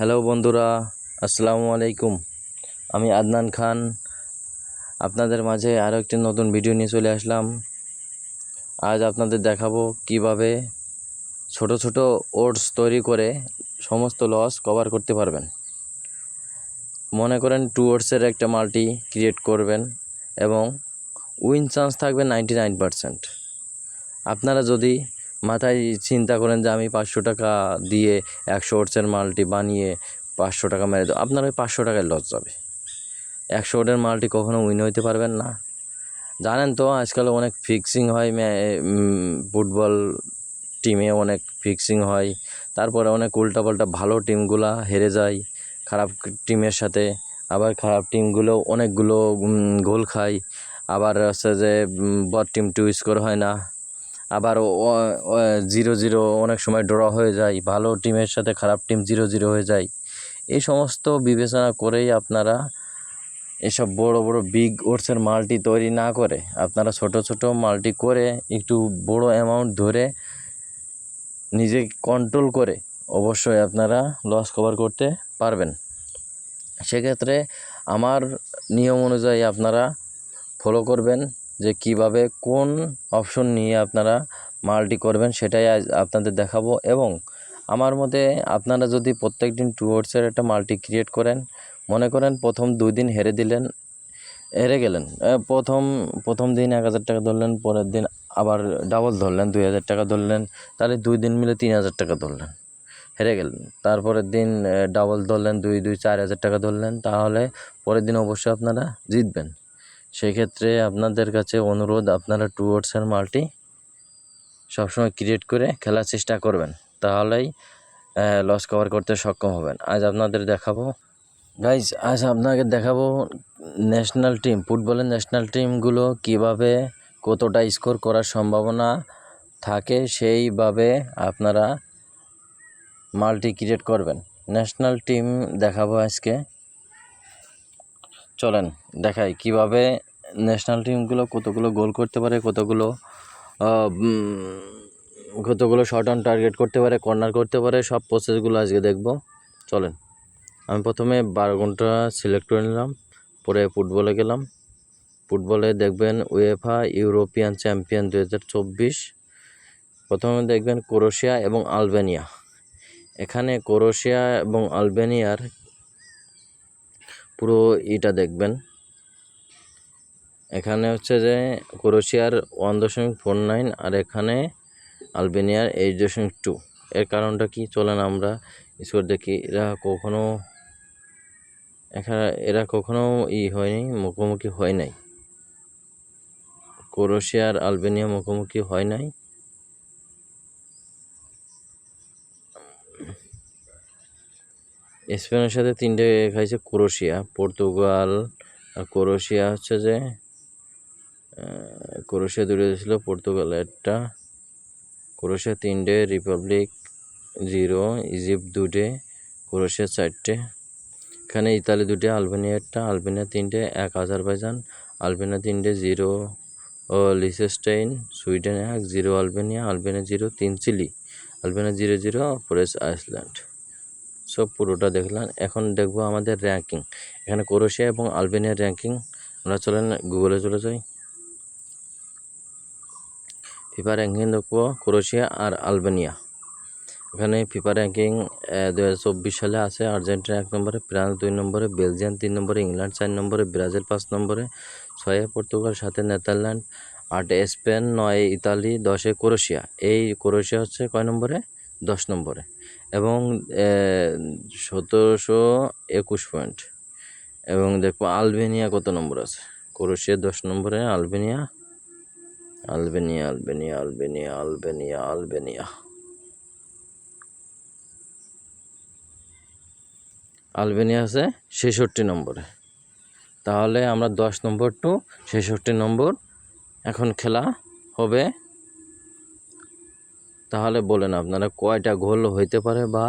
Hello বন্ধুরা, আসসালামু আলাইকুম। আমি আদনান খান আপনাদের মাঝে আরও একটি নতুন ভিডিও নিয়ে চলে আসলাম। আজ আপনাদের দেখাবো কিভাবে ছোট ছোট ওটস তৈরি করে সমস্ত লস কভার করতে পারবেন। মনে করেন 2 ওটসের একটা মাল্টি ক্রিয়েট করবেন এবং উইন চান্স থাকবে 99%। আপনারা যদি মাথায় চিন্তা করেন যে আমি 500 টাকা দিয়ে 100 ওটসের মাল্টি বানিয়ে 500 টাকা মেরে দেবো, আপনার ওই 500 টাকায় লস যাবে। 100 ওটের মাল্টি কখনো উইন হইতে পারবেন না। জানেন তো আজকাল অনেক ফিক্সিং হয়, ফুটবল টিমে অনেক ফিক্সিং হয়, তারপরে অনেক উল্টাপাল্টা ভালো টিমগুলা হেরে যায় খারাপ টিমের সাথে। আবার খারাপ টিমগুলো অনেকগুলো গোল খায়। আবার হচ্ছে যে বড় টিম 2 স্কোর হয় না। আবার 0-0 অনেক সময় ড্র হয়ে যায়। ভালো টিমের সাথে খারাপ টিম 0-0 হয়ে যায়। এই সমস্ত বিবেচনা করেই আপনারা এসব বড় বড় বিগ ওটসের মাল্টি তৈরি না করে আপনারা ছোট ছোট মাল্টি করে একটু বড় অ্যামাউন্ট ধরে নিজে কন্ট্রোল করে অবশ্যই আপনারা লস কভার করতে পারবেন। সেক্ষেত্রে আমার নিয়ম অনুযায়ী আপনারা ফলো করবেন যে কিভাবে কোন অপশন নিয়ে আপনারা মাল্টি করবেন, সেটাই আজ আপনাদের দেখাবো। এবং আমার মতে আপনারা যদি প্রত্যেক দিন 2 ওটসের একটা মাল্টি ক্রিয়েট করেন, মনে করেন প্রথম 2 দিন হেরে গেলেন, প্রথম দিন 1000 টাকা ধরলেন, পরের দিন আবার ডাবল ধরলেন 2000 টাকা ধরলেন, তাহলে 2 দিন মিলে 3000 টাকা ধরলেন, হেরে গেলেন। তারপরের দিন ডাবল ধরলেন, 4000 টাকা ধরলেন, তাহলে পরের দিন অবশ্যই আপনারা জিতবেন। সেই ক্ষেত্রে আপনাদের কাছে অনুরোধ, আপনারা 2 ওটসের মাল্টি সবসময় ক্রিয়েট করে খেলার চেষ্টা করবেন, তাহলেই লস কভার করতে সক্ষম হবেন। আজ আপনাদের দেখাবো গাইজ, আজ আপনাকে দেখাবো ন্যাশনাল টিম, ফুটবলের ন্যাশনাল টিমগুলো কিভাবে কতটা স্কোর করার সম্ভাবনা থাকে, সেইভাবে আপনারা মাল্টি ক্রিয়েট করবেন। ন্যাশনাল টিম দেখাবো আজকে। চলেন দেখাই কিভাবে ন্যাশনাল টিমগুলো কতগুলো গোল করতে পারে, কতগুলো শট অন টার্গেট করতে পারে, কর্নার করতে পারে, সব প্রসেসগুলো আজকে দেখব। চলেন, আমি প্রথমে 12 ঘন্টা সিলেক্ট করে নিলাম, পরে ফুটবলে গেলাম। ফুটবলে দেখবেন উয়েফা ইউরোপিয়ান চ্যাম্পিয়ন 2024। প্রথমে দেখবেন ক্রোয়েশিয়া এবং আলবেনিয়া। এখানে ক্রোয়েশিয়া এবং আলবেনিয়ার পুরো এটা দেখবেন। এখানে হচ্ছে যে ক্রোয়েশিয়ার 1.49 আর এখানে আলবেনিয়ার 8.2। এর কারণটা কি, চলেন আমরা স্কোর দেখি। এরা কখনো হয়নি, মুখোমুখি হয় নাই। ক্রোয়েশিয়া আর আলবেনিয়া মুখোমুখি হয় নাই। স্পেনের সাথে 3টে খাইছে ক্রোয়েশিয়া, পর্তুগাল আর ক্রোয়েশিয়া হচ্ছে যে ক্রোয়েশিয়া 2টে ছিল, পর্তুগাল 1টা, ক্রোয়েশিয়া 3টে, রিপাবলিক 0, ইজিপ্ট 2টে, ক্রোয়েশিয়া 4টে। এখানে ইতালি 2টে, আলবেনিয়া 1টা, আলবেনিয়া 3টে, 1 আজারবাইজান, আলবেনিয়া 3টে, 0 ও Liechtenstein, Sweden 1, 0 Albania, Albania 0, 3 Chile, Albania 0-0, ফরেস্ট আইসল্যান্ড। সব পুরোটা দেখলাম। এখন দেখব আমাদের র্যাঙ্কিং। এখানে ক্রোয়েশিয়া এবং আলবেনিয়ার র্যাঙ্কিং। আমরা চলেন গুগলে চলে যাই, ফিফা র্যাঙ্কিং দেখবো ক্রোয়েশিয়া আর আলবেনিয়া। এখানে ফিফা র্যাঙ্কিং 2024 সালে আছে আর্জেন্টিনা 1 নম্বরে, ফ্রান্স 2 নম্বরে, বেলজিয়াম 3 নম্বরে, ইংল্যান্ড 4 নম্বরে, ব্রাজিল 5 নম্বরে, 6 Portugal, 7 Netherland, 8 Spain, 9 Italy, 10 Croatia. এই ক্রোয়েশিয়া হচ্ছে কয় নম্বরে, 10 নম্বরে এবং 1721 পয়েন্ট। এবং দেখবো আলবেনিয়া কত নম্বর আছে। ক্রোয়েশিয়া 10 নম্বরে, আলবেনিয়া আছে 66 নম্বরে। তাহলে আমরা 10 নম্বর টু 66 নম্বর এখন খেলা হবে। তাহলে বলেন আপনারা কয়টা গোল হইতে পারে বা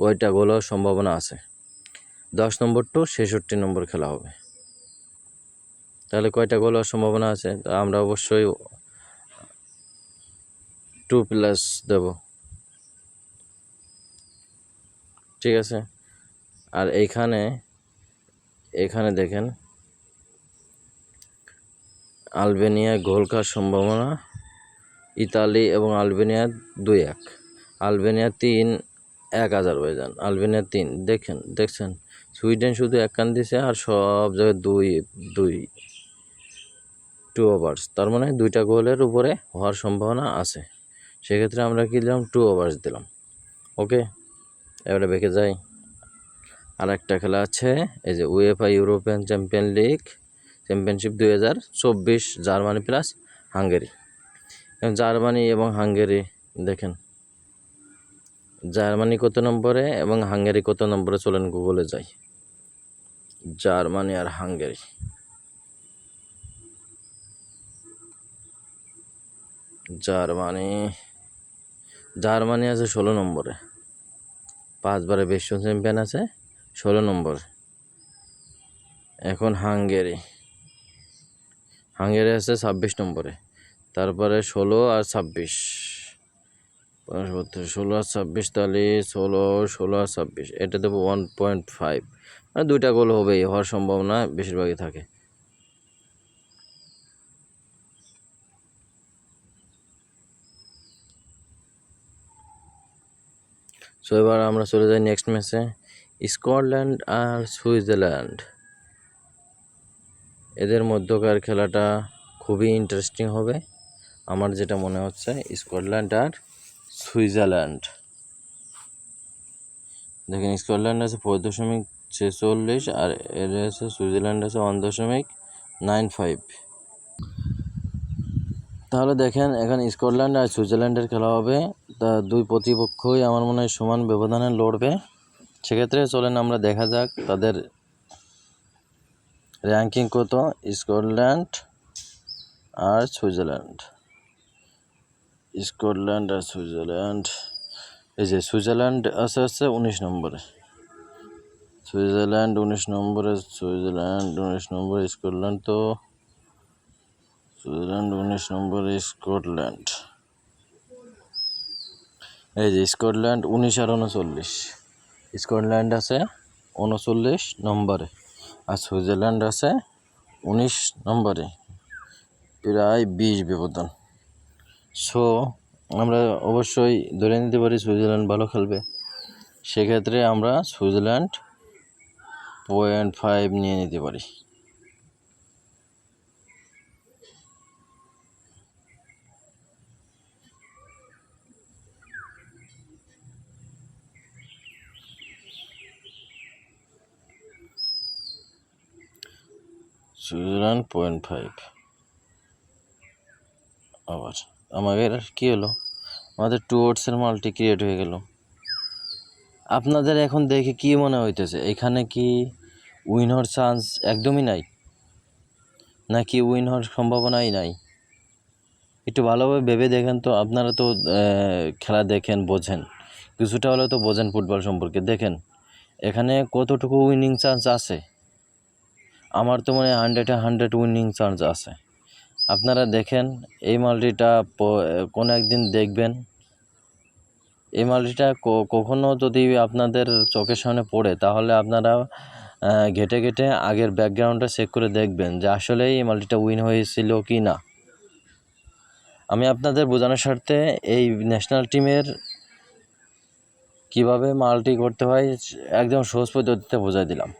কয়টা গোল হওয়ার সম্ভাবনা আছে। 10 নম্বর টু 66 নম্বর খেলা হবে, তাহলে কয়টা গোল হওয়ার সম্ভাবনা আছে। আমরা অবশ্যই 2+ দেব, ঠিক আছে। আর এখানে দেখেন আলবেনিয়া গোল খাওয়ার সম্ভাবনা, ইতালি এবং আলবেনিয়া 2-1, আলবেনিয়া 3-1 আজারবাইজান, আলবেনিয়া 3। দেখছেন সুইডেন শুধু 1 রান দিছে আর সব জায়গায় 2 ওভার্স, তার মানে 2টা গোলের উপরে হওয়ার সম্ভাবনা আছে। সেক্ষেত্রে আমরা কি দিলাম, 2 ওভার্স দিলাম। ওকে, এবারে বেঁকে যাই। আর একটা খেলা আছে, এই যে UEFA European championship 2024 Germany plus Hungary. Germany এবং হাঙ্গেরি দেখেন, জার্মানি কত নম্বরে এবং হাঙ্গেরি কত নম্বরে, চলেন গুগলে যাই। জার্মানি আর হাঙ্গেরি, জার্মানি আছে 16 নম্বরে, 5 বারে বিশ্ব চ্যাম্পিয়ন আছে 16 নম্বর। এখন হাঙ্গেরি আছে 26 নম্বরে, তারপরে 16 আর 26, 16 আর 26, তাহলে 16 আর 26, এটা দেবো 1.5, মানে 2টা গোল হবেই, হওয়ার সম্ভাবনা বেশিরভাগই থাকে। সো এবার আমরা চলে যাই নেক্সট ম্যাচে, স্কটল্যান্ড আর সুইজারল্যান্ড। এদের মধ্যকার খেলাটা খুবই ইন্টারেস্টিং হবে আমার যেটা মনে হচ্ছে। স্কটল্যান্ড আর সুইজারল্যান্ড, দেখেন স্কটল্যান্ড আছে 4.46 আর এর আছে সুইজারল্যান্ড আছে 1.95। তাহলে দেখেন এখানে স্কটল্যান্ড আর সুইজারল্যান্ডের খেলা হবে, তা দুই প্রতিপক্ষই আমার মনে হয় সমান ব্যবধানে লড়বে। সেক্ষেত্রে চলেন আমরা দেখা যাক তাদের র্যাঙ্কিং কত। স্কটল্যান্ড আর সুইজারল্যান্ড, এই যে সুইজারল্যান্ড আছে 19 নম্বরে, স্কটল্যান্ড, সুইজারল্যান্ড 19 নম্বরে, স্কটল্যান্ড, এই যে স্কটল্যান্ড 19 আর 39, স্কটল্যান্ড আছে 39 নম্বরে আর সুইজারল্যান্ড আছে 19 নম্বরে, প্রায় 20 ব্যবধান। সো আমরা অবশ্যই ধরে নিতে পারি সুইজারল্যান্ড ভালো খেলবে। সেক্ষেত্রে আমরা সুইজারল্যান্ড 0.5 নিয়ে নিতে পারি। সুইজারল্যান্ড 0.5। আবার আমাদের কি হলো, আমাদের 2 ওভার্সের মাল্টি ক্রিয়েট হয়ে গেল। আপনাদের এখন দেখে কি মনে হইতেছে, এখানে কি উইন হওয়ার চান্স একদমই নাই, নাকি উইন হওয়ার সম্ভাবনাই নাই? একটু ভালোভাবে ভেবে দেখেন তো। আপনারা তো খেলা দেখেন, বোঝেন, কিছুটা হলেও তো বোঝেন ফুটবল সম্পর্কে। দেখেন এখানে কতটুকু উইনিং চান্স আছে। আমার তো মনে হয় 100 উইনিং চান্স আছে। আপনারা দেখেন এই মাল্টিটা কোনো একদিন দেখবেন। এই মাল্টিটা কখনো যদি আপনাদের চোখের সামনে পড়ে, তাহলে আপনারা ঘেটে আগের ব্যাকগ্রাউন্ডটা চেক করে দেখবেন যে আসলে এই মাল্টিটা উইন হয়েছিল কি না। আমি আপনাদের বোঝানোর স্বার্থে এই ন্যাশনাল টিমের কিভাবে মাল্টি করতে হয় একদম সহজ পদ্ধতিতে বোঝাই দিলাম,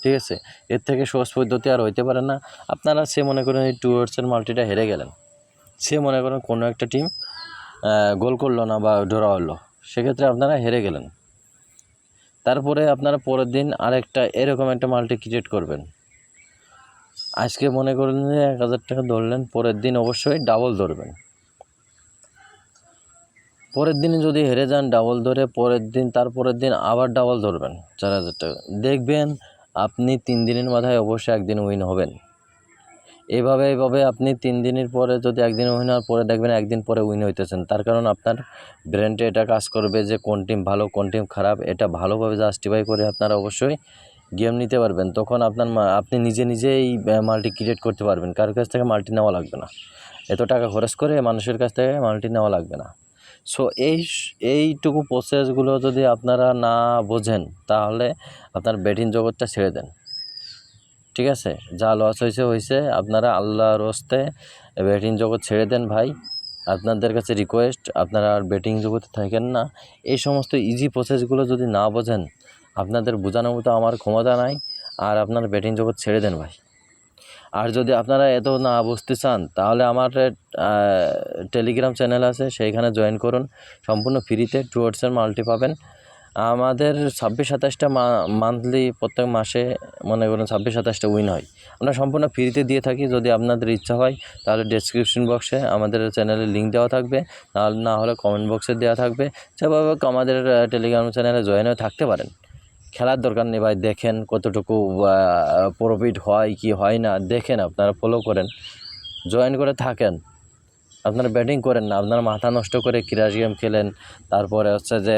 ঠিক আছে? এর থেকে সহজ পদ্ধতি আর হইতে পারে না। আপনারা সে মনে করেন এই 2 ওভার্সের মাল্টিটা হেরে গেলেন, সে মনে করেন কোনো একটা টিম গোল করলো না বা ড্র হলো, সেক্ষেত্রে আপনারা হেরে গেলেন। তারপরে আপনারা পরের দিন আরেকটা এরকম একটা মাল্টি ক্রিয়েট করবেন। আজকে মনে করেন যে 1000 টাকা ধরলেন, পরের দিন অবশ্যই ডাবল ধরবেন। পরের দিন যদি হেরে যান ডাবল ধরে, তারপরের দিন আবার ডাবল ধরবেন 4000 টাকা। দেখবেন আপনি 3 দিনের মাথায় অবশ্যই একদিন উইন হবেন। এইভাবে আপনি 3 দিনের পরে যদি একদিন উইন হওয়ার পরে দেখবেন একদিন পরে উইন হইতেছেন, তার কারণ আপনার ব্রেনটা এটা কাজ করবে যে কোন টিম ভালো কোন টিম খারাপ, এটা ভালোভাবে জাস্টিফাই করে আপনারা অবশ্যই গেম নিতে পারবেন। তখন আপনি নিজেই মাল্টি ক্রিয়েট করতে পারবেন। কারোর কাছ থেকে মাল্টি নেওয়া লাগবে না, এত টাকা খরচ করে মানুষের কাছ থেকে মাল্টি নেওয়া লাগবে না। সো এইটুকু প্রসেসগুলো যদি আপনারা না বোঝেন তাহলে আপনার ব্যাটিং জগৎটা ছেড়ে দেন, ঠিক আছে? যা লস হয়েছে আপনারা আল্লাহর হস্তে ব্যাটিং জগৎ ছেড়ে দেন ভাই। আপনাদের কাছে রিকোয়েস্ট, আপনারা আর ব্যাটিং জগতে থাকেন না। এই সমস্ত ইজি প্রসেসগুলো যদি না বোঝেন, আপনাদের বোঝানোর মতো আমার ক্ষমতা নাই, আর আপনারা ব্যাটিং জগৎ ছেড়ে দেন ভাই। আর যদি আপনারা এত না বুঝতে চান তাহলে আমার টেলিগ্রাম চ্যানেল আছে, সেইখানে জয়েন করুন, সম্পূর্ণ ফ্রিতে ট্রুয়ার্ডসের মাল্টি পাবেন। আমাদের 26-27টা মান্থলি প্রত্যেক মাসে মনে করুন 26-27টা উইন হয়, আমরা সম্পূর্ণ ফ্রিতে দিয়ে থাকি। যদি আপনাদের ইচ্ছা হয় তাহলে ডেসক্রিপশন বক্সে আমাদের চ্যানেলের লিঙ্ক দেওয়া থাকবে, না হলে কমেন্ট বক্সে দেওয়া থাকবে। সেভাবে আমাদের টেলিগ্রাম চ্যানেলে জয়েন হয়ে থাকতে পারেন। খেলার দরকার নেই ভাই, দেখেন কতটুকু প্রফিট হয় কি হয় না দেখেন, আপনারা ফলো করেন, জয়েন করে থাকেন। আপনারা ব্যাটিং করেন না, আপনারা মাথা নষ্ট করে ক্রাশ গেম খেলেন, তারপরে হচ্ছে যে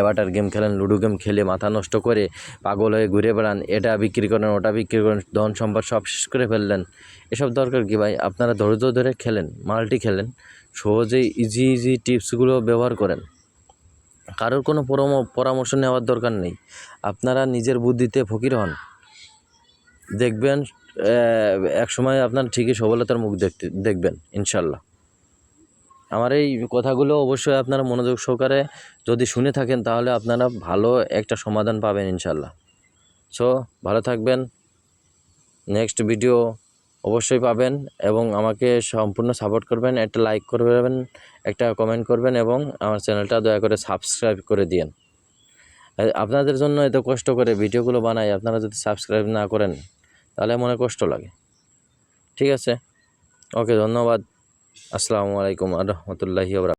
এভাটার গেম খেলেন, লুডো গেম খেলে মাথা নষ্ট করে পাগল হয়ে ঘুরে বেড়ান, এটা বিক্রি করেন ওটা বিক্রি করেন, ধন সম্পদ সব শেষ করে ফেললেন। এসব দরকার কি ভাই? আপনারা ধৈর্য ধরে খেলেন, মাল্টি খেলেন, সহজেই ইজি টিপসগুলো ব্যবহার করেন। কারোর কোনো পরামর্শ নেওয়ার দরকার নেই, আপনারা নিজের বুদ্ধিতে ফকির হন, দেখবেন একসময় আপনার ঠিকই সফলতার মুখ দেখবেন ইনশাল্লাহ। আমার এই কথাগুলো অবশ্যই আপনারা মনোযোগ সহকারে যদি শুনে থাকেন তাহলে আপনারা ভালো একটা সমাধান পাবেন ইনশাল্লাহ। সো ভালো থাকবেন, নেক্সট ভিডিও অবশ্যই পাবেন, এবং আমাকে সম্পূর্ণ সাপোর্ট করবেন, একটা লাইক করবেন, একটা কমেন্ট করবেন, এবং আমার চ্যানেলটা দয়া করে সাবস্ক্রাইব করে দিন। আপনাদের জন্য এত কষ্ট করে ভিডিওগুলো বানাই, আপনারা যদি সাবস্ক্রাইব না করেন তাহলে মনে কষ্ট লাগে। ঠিক আছে, ওকে, ধন্যবাদ। আসসালামু আলাইকুম ওয়া রাহমাতুল্লাহি ওয়া বারাকাতুহু।